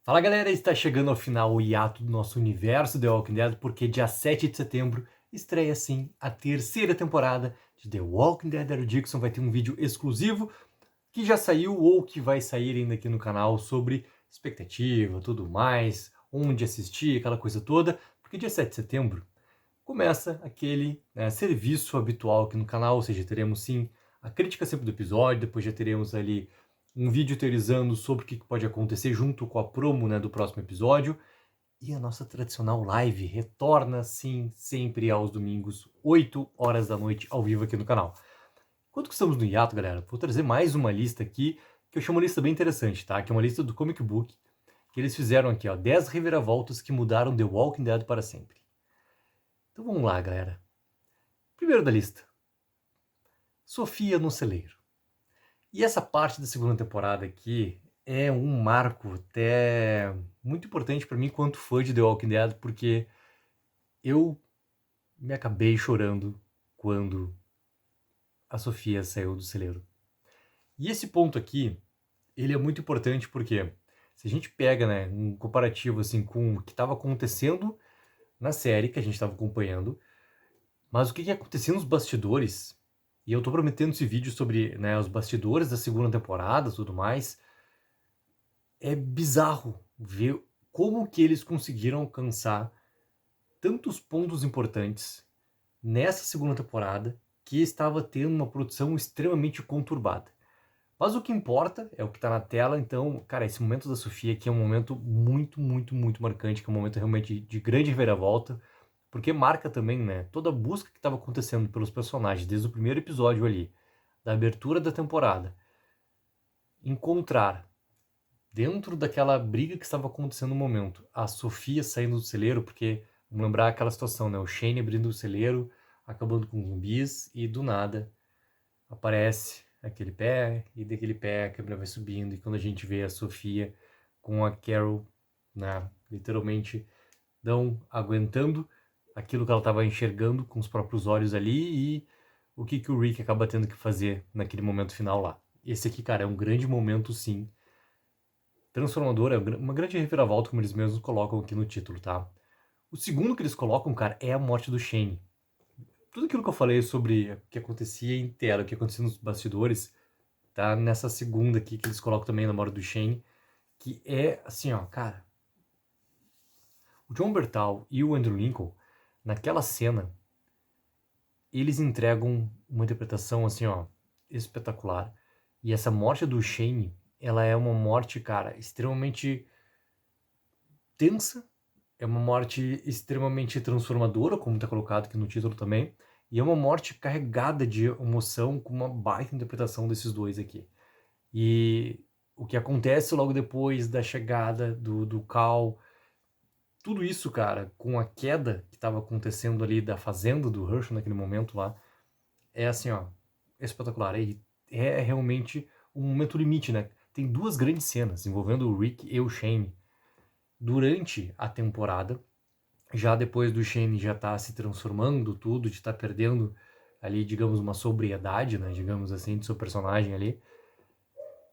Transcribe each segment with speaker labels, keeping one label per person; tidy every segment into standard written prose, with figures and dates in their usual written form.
Speaker 1: Fala galera, está chegando ao final o hiato do nosso universo The Walking Dead, porque dia 7 de setembro estreia sim a terceira temporada de The Walking Dead. Daryl Dixon vai ter um vídeo exclusivo que já saiu ou que vai sair ainda aqui no canal sobre expectativa, tudo mais, onde assistir, aquela coisa toda, porque dia 7 de setembro começa aquele serviço habitual aqui no canal, ou seja, teremos sim a crítica sempre do episódio, depois já teremos ali um vídeo teorizando sobre o que pode acontecer junto com a promo do próximo episódio, e a nossa tradicional live retorna sim sempre aos domingos, 8 horas da noite, ao vivo aqui no canal. Enquanto que estamos no hiato, galera, vou trazer mais uma lista aqui, que eu chamo uma lista bem interessante, tá? Que é uma lista do Comic Book, que eles fizeram aqui, ó, 10 reviravoltas que mudaram The Walking Dead para sempre. Então vamos lá, galera. Primeiro da lista, Sofia no celeiro. E essa parte da segunda temporada aqui é um marco até muito importante para mim quanto fã de The Walking Dead, porque eu me acabei chorando quando a Sofia saiu do celeiro. E esse ponto aqui, ele é muito importante porque se a gente pega, um comparativo assim com o que estava acontecendo na série que a gente estava acompanhando, mas o que acontecia nos bastidores, e eu tô prometendo esse vídeo sobre os bastidores da segunda temporada e tudo mais, é bizarro ver como que eles conseguiram alcançar tantos pontos importantes nessa segunda temporada que estava tendo uma produção extremamente conturbada. Mas o que importa é o que está na tela, então, cara, esse momento da Sofia aqui é um momento muito, muito, muito marcante, que é um momento realmente de grande reviravolta, porque marca também, toda a busca que estava acontecendo pelos personagens desde o primeiro episódio ali, da abertura da temporada. Encontrar, dentro daquela briga que estava acontecendo no momento, a Sofia saindo do celeiro, porque, vamos lembrar aquela situação, o Shane abrindo o celeiro, acabando com zumbis, e do nada aparece aquele pé, e daquele pé a câmera vai subindo, e quando a gente vê a Sofia com a Carol, literalmente não aguentando aquilo que ela estava enxergando com os próprios olhos ali, e o que o Rick acaba tendo que fazer naquele momento final lá. Esse aqui, cara, é um grande momento, sim, transformador, é uma grande reviravolta, como eles mesmos colocam aqui no título, tá? O segundo que eles colocam, cara, é a morte do Shane. Tudo aquilo que eu falei sobre o que acontecia em tela, o que acontecia nos bastidores, tá nessa segunda aqui que eles colocam também na morte do Shane, que é assim, ó, cara. O John Bertal e o Andrew Lincoln, naquela cena, eles entregam uma interpretação assim, ó, espetacular. E essa morte do Shane, ela é uma morte, cara, extremamente tensa, é uma morte extremamente transformadora, como está colocado aqui no título também, e é uma morte carregada de emoção, com uma baita interpretação desses dois aqui. E o que acontece logo depois da chegada do Cal, tudo isso, cara, com a queda que estava acontecendo ali da fazenda do Herschel naquele momento lá, é assim, ó, espetacular. É realmente um momento limite, né? Tem duas grandes cenas envolvendo o Rick e o Shane durante a temporada, já depois do Shane já tá se transformando tudo, de estar perdendo ali, digamos, uma sobriedade, né, digamos assim, de seu personagem ali,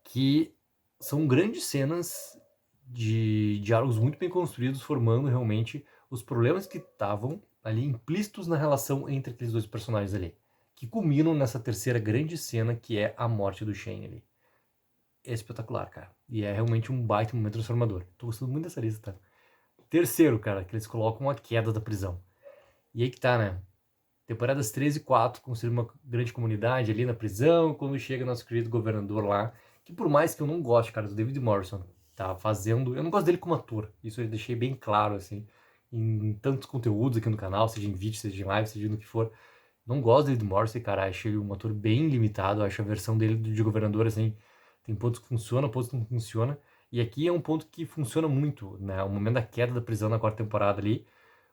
Speaker 1: que são grandes cenas de diálogos muito bem construídos, formando realmente os problemas que estavam ali implícitos na relação entre aqueles dois personagens ali, que culminam nessa terceira grande cena, que é a morte do Shane ali. É espetacular, cara. E é realmente um baita momento transformador. Tô gostando muito dessa lista, tá? Terceiro, cara, que eles colocam a queda da prisão. E aí que tá, né? Temporadas 13 e 4 construir uma grande comunidade ali na prisão, quando chega nosso querido governador lá, que por mais que eu não goste, cara, do David Morrison, tá fazendo... Eu não gosto dele como ator, isso eu deixei bem claro, assim, em tantos conteúdos aqui no canal, seja em vídeo, seja em live, seja no que for. Não gosto do David Morrison, cara, acho ele um ator bem limitado, acho a versão dele de governador, assim, tem pontos que funcionam, pontos que não funcionam, e aqui é um ponto que funciona muito, né, o momento da queda da prisão na quarta temporada ali,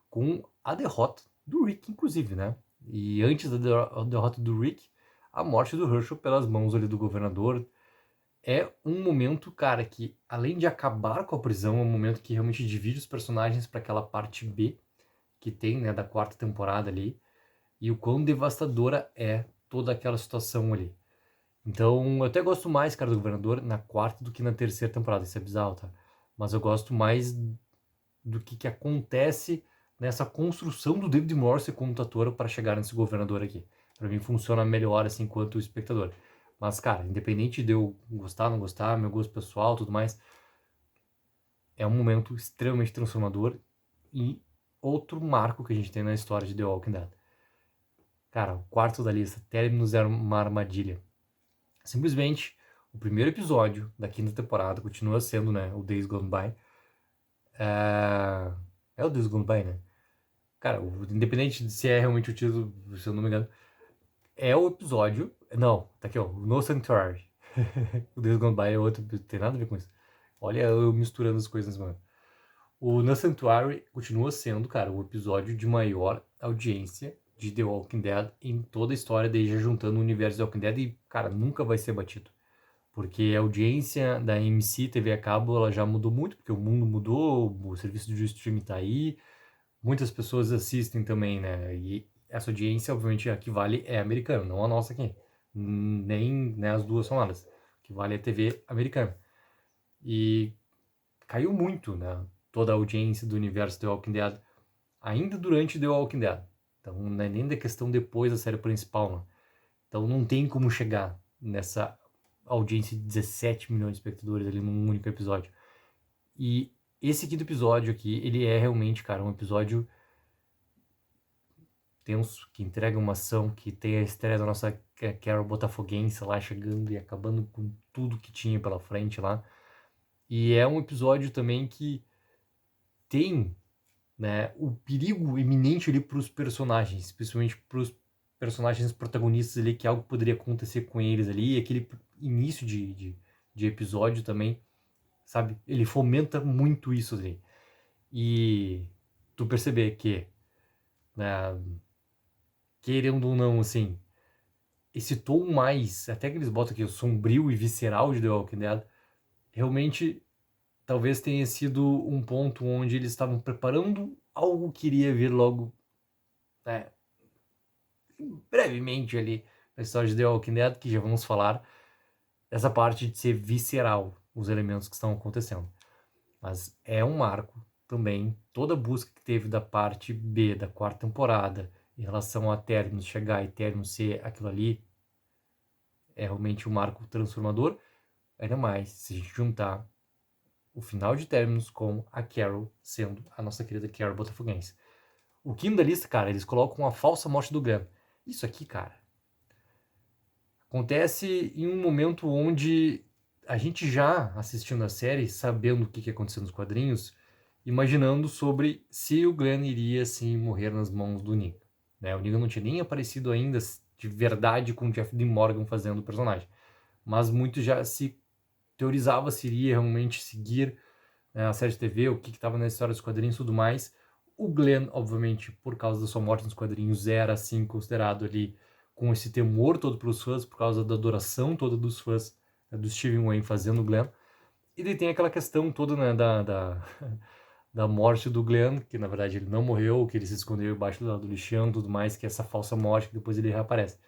Speaker 1: com a derrota do Rick, inclusive, né? E antes da derrota do Rick, a morte do Herschel pelas mãos ali do governador é um momento, cara, que além de acabar com a prisão, é um momento que realmente divide os personagens para aquela parte B que tem, né, da quarta temporada ali, e o quão devastadora é toda aquela situação ali. Então, eu até gosto mais, cara, do governador na quarta do que na terceira temporada, isso é bizarro, tá? mas eu gosto mais do que acontece nessa construção do David Morse como ator para chegar nesse governador aqui. Para mim funciona melhor assim quanto espectador. Mas, cara, independente de eu gostar, não gostar, meu gosto pessoal, tudo mais, é um momento extremamente transformador e outro marco que a gente tem na história de The Walking Dead. Cara, o quarto da lista, Terminus é uma armadilha. Simplesmente, o primeiro episódio da quinta temporada continua sendo, né, o Days Gone By. É o Days Gone By, né? Cara, independente de se é realmente o título, se eu não me engano, é o episódio... Não, tá aqui, ó, No Sanctuary. O Days Gone By é outro, tem nada a ver com isso. Olha, eu misturando as coisas nesse momento. O No Sanctuary continua sendo, cara, o episódio de maior audiência de The Walking Dead em toda a história, desde juntando o universo The Walking Dead e, cara, nunca vai ser batido. Porque a audiência da AMC TV a cabo, ela já mudou muito, porque o mundo mudou, o serviço de streaming tá aí, muitas pessoas assistem também, né? E essa audiência, obviamente, a que vale é americana, não a nossa aqui. Nem, né, as duas somadas. O que vale é a TV americana. E caiu muito, né? Toda a audiência do universo The Walking Dead, ainda durante The Walking Dead. Então, não é nem da questão depois da série principal, né? Então, não tem como chegar nessa audiência de 17 milhões de espectadores ali num único episódio. E esse quinto episódio aqui, ele é realmente, cara, um episódio tenso, que entrega uma ação, que tem a estreia da nossa Carol Botafoguense lá chegando e acabando com tudo que tinha pela frente lá. E é um episódio também que tem, né, o perigo iminente ali para os personagens, principalmente para os personagens protagonistas ali, que algo poderia acontecer com eles ali, e aquele início de episódio também, sabe? Ele fomenta muito isso ali. E tu perceber que, né, querendo ou não, assim, esse tom mais, até que eles botam aqui, o sombrio e visceral de The Walking Dead, realmente talvez tenha sido um ponto onde eles estavam preparando algo que iria vir logo, né, brevemente ali na história de The Walking Dead, que já vamos falar dessa parte de ser visceral, os elementos que estão acontecendo. Mas é um marco também, toda a busca que teve da parte B da quarta temporada em relação a Terminus chegar e Terminus ser aquilo ali, é realmente um marco transformador, ainda mais se a gente juntar o final de Terminus com a Carol sendo a nossa querida Carol Botafoguense. O quinto da lista, cara, eles colocam a falsa morte do Glenn. Isso aqui, cara, acontece em um momento onde a gente já assistindo a série, sabendo o que aconteceu nos quadrinhos, imaginando sobre se o Glenn iria assim morrer nas mãos do Negan, né? O Negan não tinha nem aparecido ainda de verdade com o Jeff Dean Morgan fazendo o personagem, mas muito já se teorizava se iria realmente seguir, né, a série de TV, o que estava na história dos quadrinhos e tudo mais. O Glenn, obviamente, por causa da sua morte nos quadrinhos, era assim considerado ali com esse temor todo pelos fãs, por causa da adoração toda dos fãs, né, do Steven Wayne fazendo o Glenn. E daí tem aquela questão toda, né, da morte do Glenn, que na verdade ele não morreu, que ele se escondeu embaixo do lixão e tudo mais, que é essa falsa morte, que depois ele reaparece.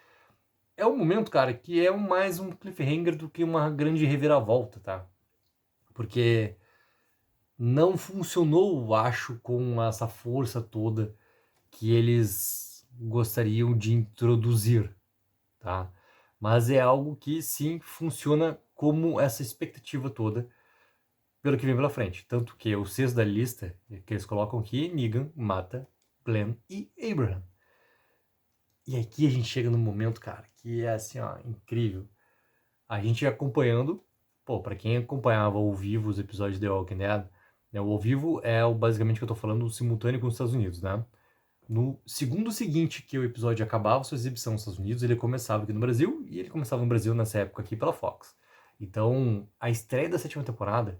Speaker 1: É um momento, cara, que é mais um cliffhanger do que uma grande reviravolta, tá? Porque não funcionou, acho, com essa força toda que eles gostariam de introduzir, tá? Mas é algo que sim funciona como essa expectativa toda pelo que vem pela frente. Tanto que o sexto da lista, que eles colocam aqui, Negan mata Glenn e Abraham. E aqui a gente chega num momento, cara, que é assim, ó, incrível. A gente acompanhando, pô, pra quem acompanhava ao vivo os episódios de The Walking Dead, né, o ao vivo é o basicamente que eu tô falando simultâneo com os Estados Unidos, né? No segundo seguinte que o episódio acabava sua exibição nos Estados Unidos, ele começava aqui no Brasil, e ele começava no Brasil nessa época aqui pela Fox. Então, a estreia da sétima temporada,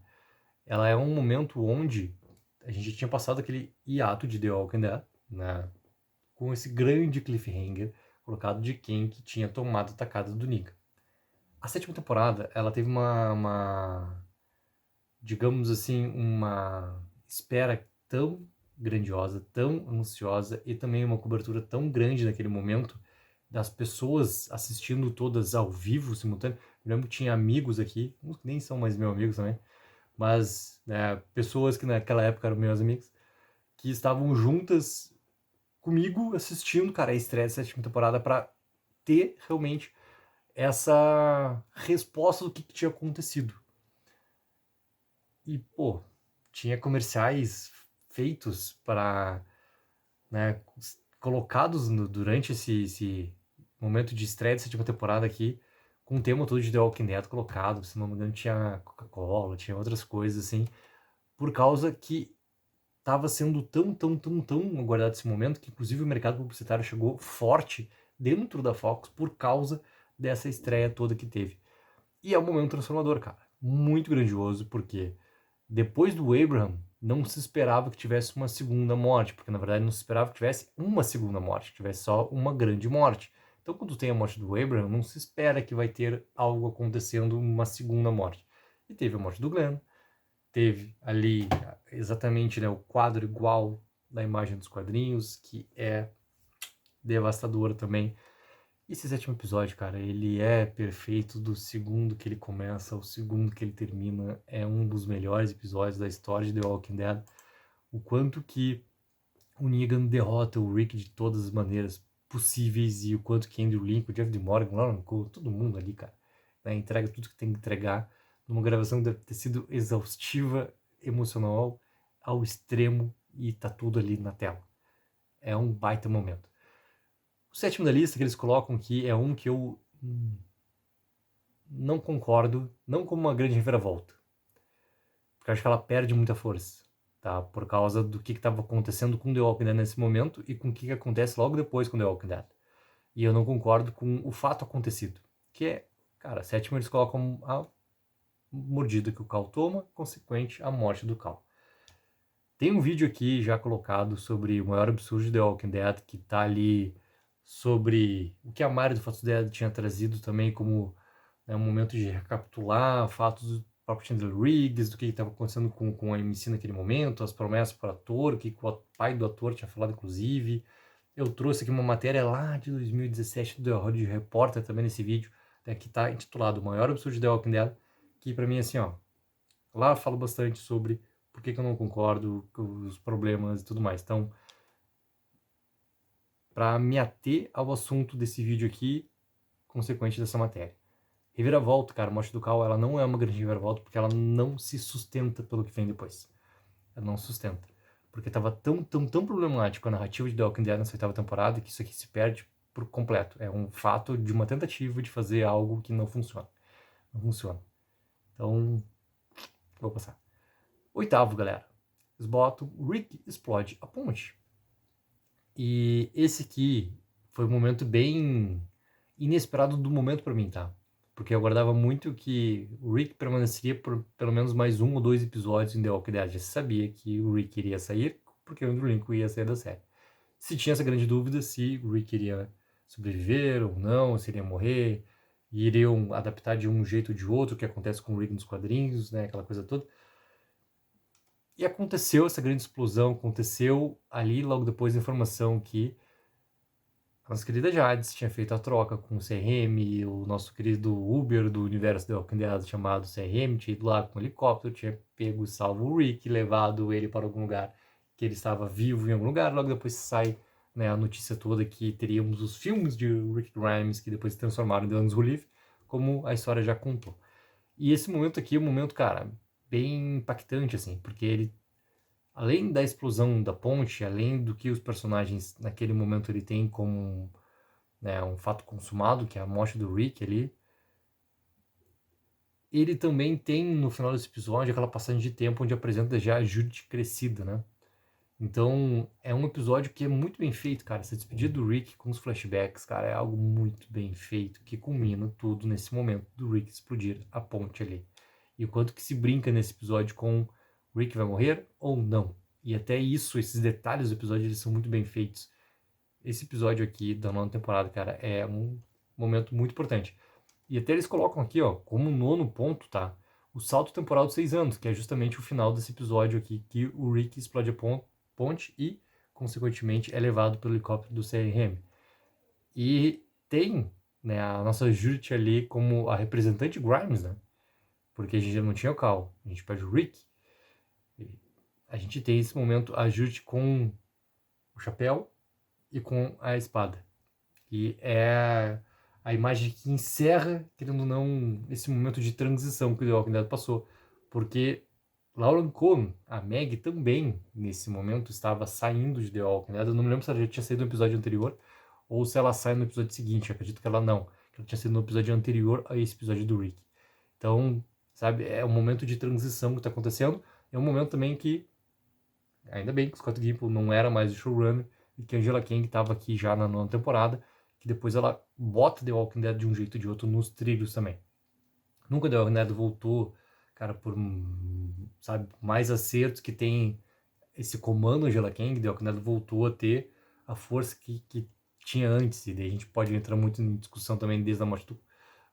Speaker 1: ela é um momento onde a gente tinha passado aquele hiato de The Walking Dead, né? Com esse grande cliffhanger colocado de quem que tinha tomado a tacada do Negan. A sétima temporada, ela teve digamos assim, uma espera tão grandiosa, tão ansiosa e também uma cobertura tão grande naquele momento das pessoas assistindo todas ao vivo, simultâneo. Eu lembro que tinha amigos aqui, uns que nem são mais meus amigos também, mas né, pessoas que naquela época eram meus amigos, que estavam juntas comigo assistindo, cara, a estreia da 7ª temporada pra ter realmente essa resposta do que tinha acontecido. E, pô, tinha comerciais feitos para, né, colocados durante esse momento de estreia da 7ª temporada aqui, com o tema todo de The Walking Dead colocado, se não me engano tinha Coca-Cola, tinha outras coisas assim, por causa que estava sendo tão aguardado esse momento, que inclusive o mercado publicitário chegou forte dentro da Fox por causa dessa estreia toda que teve. E é um momento transformador, cara. Muito grandioso, porque depois do Abraham, não se esperava que tivesse uma segunda morte, porque na verdade não se esperava que tivesse uma segunda morte, que tivesse só uma grande morte. Então, quando tem a morte do Abraham, não se espera que vai ter algo acontecendo, uma segunda morte. E teve a morte do Glenn, teve ali exatamente, né, o quadro igual da imagem dos quadrinhos, que é devastador também. Esse 7º episódio, cara, ele é perfeito do segundo que ele começa ao segundo que ele termina. É um dos melhores episódios da história de The Walking Dead. O quanto que o Negan derrota o Rick de todas as maneiras possíveis e o quanto que Andrew Lincoln, o Jeff D. Morgan, Lauren Cole, todo mundo ali, cara, né, entrega tudo que tem que entregar numa gravação que deve ter sido exaustiva, emocional, ao extremo, e tá tudo ali na tela. É um baita momento. O 7º da lista que eles colocam aqui é um que eu não concordo, não como uma grande reviravolta, porque eu acho que ela perde muita força, tá? Por causa do que estava acontecendo com The Walking Dead nesse momento e com o que acontece logo depois com The Walking Dead. E eu não concordo com o fato acontecido, que é, cara, 7º eles colocam a mordida que o Cal toma, consequente a morte do Cal. Tem um vídeo aqui já colocado sobre o maior absurdo de The Walking Dead, que tá ali sobre o que a Mari do Fatos Dead tinha trazido também como, né, um momento de recapitular fatos do próprio Chandler Riggs, do que estava acontecendo com a MC naquele momento, as promessas para o ator, o que o pai do ator tinha falado, inclusive. Eu trouxe aqui uma matéria lá de 2017 do The Hollywood Reporter também nesse vídeo, né, que está intitulado O Maior Absurdo de The Walking Dead, que para mim, assim, ó, lá eu falo bastante sobre por que eu não concordo com os problemas e tudo mais. Então, para me ater ao assunto desse vídeo aqui, consequente dessa matéria. Reviravolta, cara, a morte do Cal, ela não é uma grande reviravolta porque ela não se sustenta pelo que vem depois. Ela não sustenta. Porque tava tão problemático a narrativa de The Walking Dead nessa 8ª temporada que isso aqui se perde por completo. É um fato de uma tentativa de fazer algo que não funciona. Não funciona. Então, vou passar. 8º, galera. Eles botam Rick explode a ponte. E esse aqui foi um momento bem inesperado do momento para mim, tá? Porque eu aguardava muito que o Rick permaneceria por pelo menos mais 1 ou 2 episódios em The Walking Dead. Já sabia que o Rick iria sair, porque o Andrew Lincoln ia sair da série. Se tinha essa grande dúvida se o Rick iria sobreviver ou não, se iria morrer, e iriam adaptar de um jeito ou de outro, o que acontece com o Rick nos quadrinhos, né, aquela coisa toda. E aconteceu essa grande explosão, aconteceu ali logo depois da informação que a nossa querida Jades tinha feito a troca com o CRM, o nosso querido Uber do universo The Walking Dead chamado CRM, tinha ido lá com um helicóptero, tinha pego e salvo o Rick, levado ele para algum lugar que ele estava vivo em algum lugar, logo depois sai, né, a notícia toda que teríamos os filmes de Rick Grimes que depois se transformaram em The Ones Who Live, como a história já contou. E esse momento aqui é um momento, cara, bem impactante, assim, porque ele, além da explosão da ponte, além do que os personagens naquele momento ele tem como, né, um fato consumado, que é a morte do Rick ali, ele também tem no final desse episódio aquela passagem de tempo onde apresenta já a Judith crescida, né? Então é um episódio que é muito bem feito, cara. Essa despedida do Rick com os flashbacks, cara, é algo muito bem feito, que culmina tudo nesse momento do Rick explodir a ponte ali. E o quanto que se brinca nesse episódio com o Rick vai morrer ou não. E até isso, esses detalhes do episódio, eles são muito bem feitos. Esse episódio aqui da 9ª temporada, cara, é um momento muito importante. E até eles colocam aqui, ó, como 9º ponto, tá? O salto temporal de 6 anos, que é justamente o final desse episódio aqui, que o Rick explode a ponte e, consequentemente, é levado pelo helicóptero do CRM. E tem, né, a nossa Judith ali como a representante Grimes, né? porque a gente não tinha o Cal, a gente perde o Rick. A gente tem esse momento ajuste com o chapéu e com a espada. E é a imagem que encerra, querendo ou não, esse momento de transição que o The Walking Dead passou. Porque Lauren Cohen, a Maggie, também, nesse momento, estava saindo de The Walking Dead. Eu não me lembro se ela já tinha saído no episódio anterior ou se ela sai no episódio seguinte. Eu acredito que ela não. Que ela tinha saído no episódio anterior a esse episódio do Rick. Então, sabe, é um momento de transição que está acontecendo. É um momento também que, ainda bem que o Scott Gimple não era mais o showrunner e que a Angela Kang estava aqui já na nona temporada, que depois ela bota The Walking Dead de um jeito ou de outro nos trilhos também. Nunca The Walking Dead voltou, cara, por, sabe, mais acertos que tem esse comando Angela Kang. The Walking Dead voltou a ter a força que tinha antes, e daí a gente pode entrar muito em discussão também desde a morte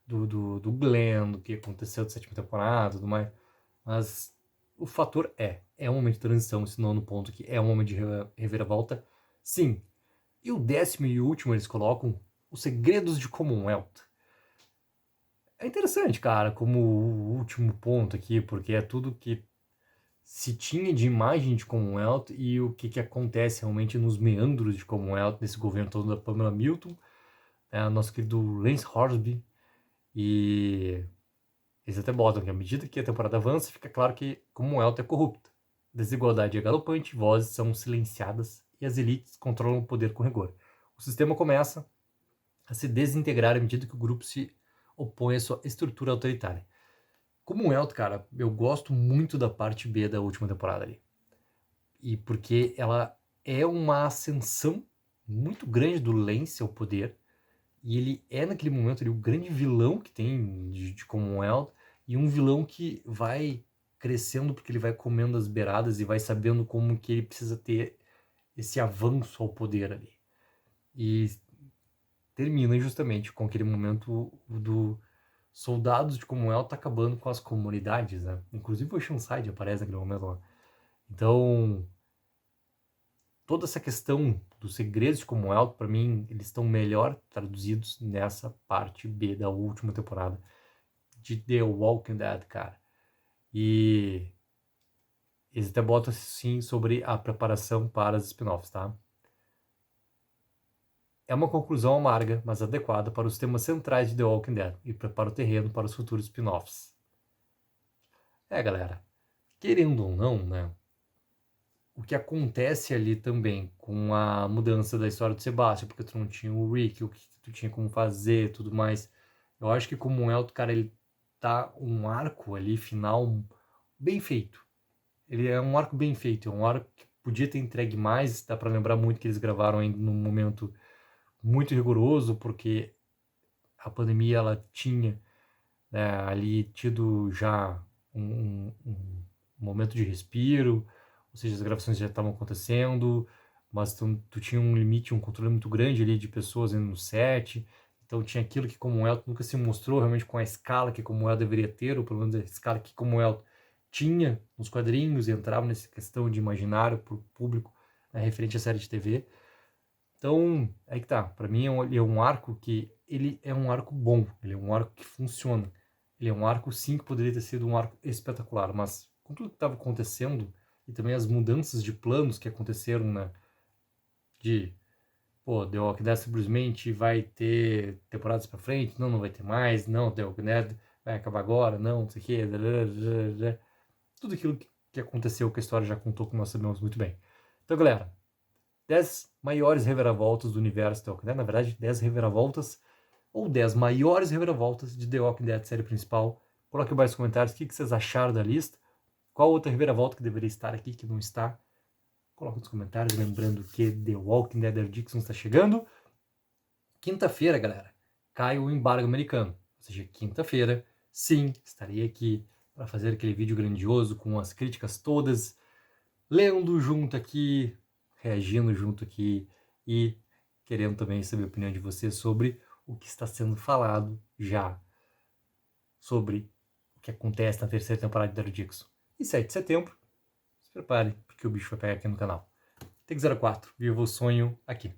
Speaker 1: do Glenn, do que aconteceu da sétima temporada e tudo mais, mas o fator é um momento de transição, esse nono ponto aqui é um momento de reviravolta, sim. E o 10º e último eles colocam os segredos de Commonwealth. É interessante, cara, como o último ponto aqui, porque é tudo que se tinha de imagem de Commonwealth e o que acontece realmente nos meandros de Commonwealth, nesse governo todo da Pamela Milton, nosso querido Lance Horsby, e eles até botam que à medida que a temporada avança, fica claro que Commonwealth é corrupta. Desigualdade é galopante, vozes são silenciadas e as elites controlam o poder com rigor. O sistema começa a se desintegrar à medida que o grupo se opõe à sua estrutura autoritária. Commonwealth, cara, eu gosto muito da parte B da última temporada ali. E porque ela é uma ascensão muito grande do Lance ao poder, e ele é naquele momento ali o grande vilão que tem de Commonwealth, e um vilão que vai crescendo porque ele vai comendo as beiradas e vai sabendo como que ele precisa ter esse avanço ao poder ali. E termina justamente com aquele momento do soldados de Commonwealth tá acabando com as comunidades, né? Inclusive o Oceanside aparece naquele momento lá. Então, toda essa questão dos segredos de Commonwealth, para mim, eles estão melhor traduzidos nessa parte B da última temporada de The Walking Dead, cara. E eles até botam sim sobre a preparação para os spin-offs, tá? É uma conclusão amarga, mas adequada para os temas centrais de The Walking Dead e prepara o terreno para os futuros spin-offs. Galera, querendo ou não, né? O que acontece ali também com a mudança da história do Sebastian, porque tu não tinha o Rick, o que tu tinha como fazer, tudo mais. Eu acho que como um Elton, cara, ele tá um arco ali final bem feito. Ele é um arco bem feito, é um arco que podia ter entregue mais, dá para lembrar muito que eles gravaram ainda num momento muito rigoroso, porque a pandemia ela tinha, né, ali tido já um momento de respiro, ou seja, as gravações já estavam acontecendo, mas tu tinha um limite, um controle muito grande ali de pessoas indo no set, então tinha aquilo que Commonwealth nunca se mostrou realmente com a escala que Commonwealth deveria ter, ou pelo menos a escala que Commonwealth tinha nos quadrinhos e entrava nessa questão de imaginário para o público, né, referente à série de TV. Então, aí que tá, para mim é um arco que ele é um arco bom, ele é um arco que funciona. Ele é um arco, sim, que poderia ter sido um arco espetacular, mas com tudo que estava acontecendo e também as mudanças de planos que aconteceram, né? De, pô, The Walking Dead simplesmente vai ter temporadas pra frente, não vai ter mais, não, The Walking Dead vai acabar agora, não sei o quê. Tudo aquilo que aconteceu, que a história já contou, como nós sabemos muito bem. Então, galera, 10 maiores reviravoltas do universo The Walking Dead, na verdade, 10 reviravoltas ou 10 maiores reviravoltas de The Walking Dead série principal. Coloque aí nos comentários o que vocês acharam da lista. Qual outra reviravolta que deveria estar aqui, que não está? Coloque nos comentários, lembrando que The Walking Dead Dixon está chegando. Quinta-feira, galera, cai o embargo americano. Ou seja, quinta-feira, sim, estarei aqui para fazer aquele vídeo grandioso com as críticas todas, lendo junto aqui, reagindo junto aqui e querendo também saber a opinião de vocês sobre o que está sendo falado já sobre o que acontece na terceira temporada de Daryl Dixon. E 7 de setembro, se prepare, porque o bicho vai pegar aqui no canal. Take 04, viva o sonho aqui.